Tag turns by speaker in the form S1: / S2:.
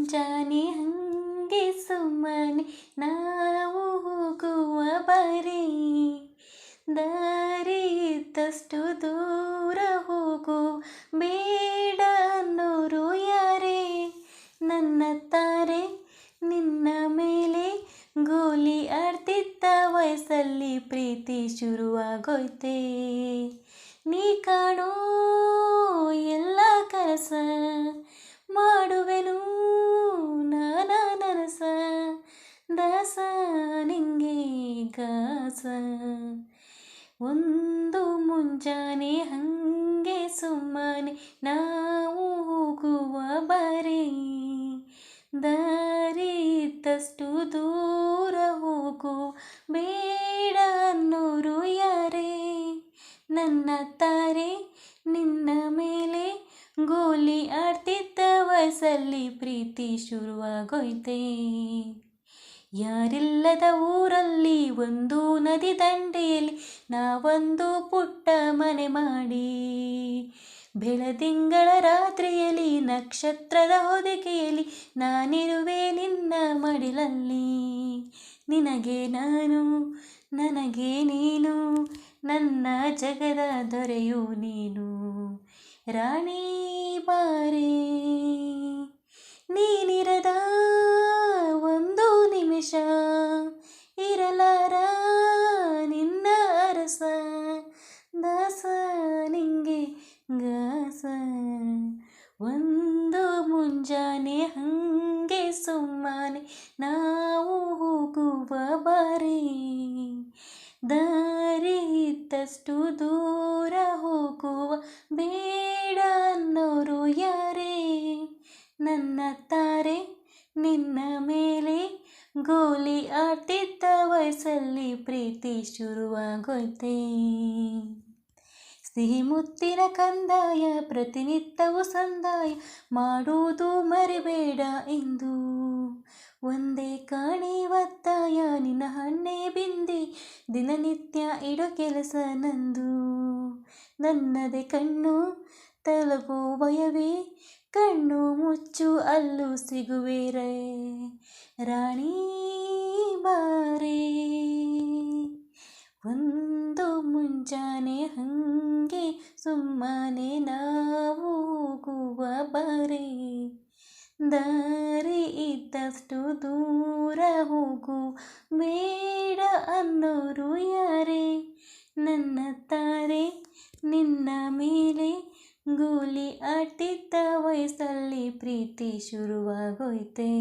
S1: ಮುಂಜಾನೆ ಹಂಗೆ ಸುಮ್ಮನೆ ನಾವು ಹೋಗುವ ಬರೀ ದಾರಿ ಇದ್ದಷ್ಟು ದೂರ ಹೋಗು ಬೇಡ ಅನ್ನೋರು ಯಾರೇ ನನ್ನ ತಾರೆ ನಿನ್ನ ಮೇಲೆ ಗೋಲಿ ಆಡ್ತಿದ್ದ ವಯಸ್ಸಲ್ಲಿ ಪ್ರೀತಿ ಶುರುವಾಗೋಯ್ತೆ ನೀ ಕಾಣೋ ಎಲ್ಲ ಕನಸ ಮಾಡುವೆನು ನಾನ ನನಸ ದಾಸ ನಿಂಗೆ ಗಾಸ ಒಂದು ಮುಂಜಾನೆ ಹಂಗೆ ಸುಮ್ಮನೆ ನಾವು ಹೋಗುವ ಬರೀ ದಾರಿ ಇದ್ದಷ್ಟು ದೂರ ಹೋಗು ಬೇಡ ಅನ್ನೋರು ಯಾರೇ ನನ್ನ ತಾರೆ ನಿನ್ನ ಮೇಲೆ ಗೋಲಿ ಆಡ್ತಿದ್ದ ವಯಸ್ಸಲ್ಲಿ ಪ್ರೀತಿ ಶುರುವಾಗೋಯ್ತೆ ಯಾರಿಲ್ಲದ ಊರಲ್ಲಿ ಒಂದು ನದಿ ದಂಡೆಯಲ್ಲಿ ನಾವೊಂದು ಪುಟ್ಟ ಮನೆ ಮಾಡಿ ಬೆಳದಿಂಗಳ ರಾತ್ರಿಯಲ್ಲಿ ನಕ್ಷತ್ರದ ಹೊದಿಕೆಯಲ್ಲಿ ನಾನಿರುವೆ ನಿನ್ನ ಮಡಿಲಲ್ಲಿ ನಿನಗೆ ನಾನು ನನಗೆ ನೀನು ನನ್ನ ಜಗದ ದೊರೆಯು ನೀನು ರಾಣಿ ಬಾರೆ ನೀನಿರದ ಒಂದು ನಿಮಿಷ ಇರಲಾರ ನಿನ್ನ ಅರಸ ದಾಸ ನಿಂಗೆ ಗಾಸ ಒಂದು ಮುಂಜಾನೆ ಹಂಗೆ ಸುಮ್ಮನೆ ನಾವು ಹೋಗುವ ಬಾರಿ ದಾರಿ ಇದ್ದಷ್ಟು ದೂರ ಹೋಗುವ ಬೇಡ ಅನ್ನೋರು ಯಾರೇ ನನ್ನ ತಾರೆ ನಿನ್ನ ಮೇಲೆ ಗೋಲಿ ಆಡ್ತಿದ್ದ ವಯಸ್ಸಲ್ಲಿ ಪ್ರೀತಿ ಶುರುವಾಗೋಯ್ತೆ ಸಿಹಿ ಮುತ್ತಿನ ಕಂದಾಯ ಪ್ರತಿನಿತ್ಯವೂ ಸಂದಾಯ ಮಾಡುವುದು ಮರಿಬೇಡ ಎಂದು ಒಂದೇ ಕಾಣಿ ಒತ್ತಾಯ ನಿನ್ನ ಹಣ್ಣೆ ಬಿಂದಿ ದಿನನಿತ್ಯ ಇಡೋ ಕೆಲಸ ನಂದು ನನ್ನದೇ ಕಣ್ಣು ತಲುಪೋ ಭಯವೇ ಕಣ್ಣು ಮುಚ್ಚು ಅಲ್ಲೂ ಸಿಗುವೇರೇ ರಾಣಿ ಬಾರೆ ಒಂದು ಮುಂಜಾನೆ ಹಂಗೆ ಸುಮ್ಮನೆ ನಾವು ಹೋಗುವ ಬರೀ ದಾರಿ ಇದ್ದಷ್ಟು ದೂರ ಹೋಗು ಬೇಡ ಅನ್ನೋರು ಯಾರೇ ನನ್ನ ತಾರೆ ನಿನ್ನ ಮೇಲೆ ಗೋಲಿ ಆಡ್ತಿದ್ದ ವಯಸ್ಸಲ್ಲಿ ಪ್ರೀತಿ ಶುರುವಾಗೋಯ್ತೆ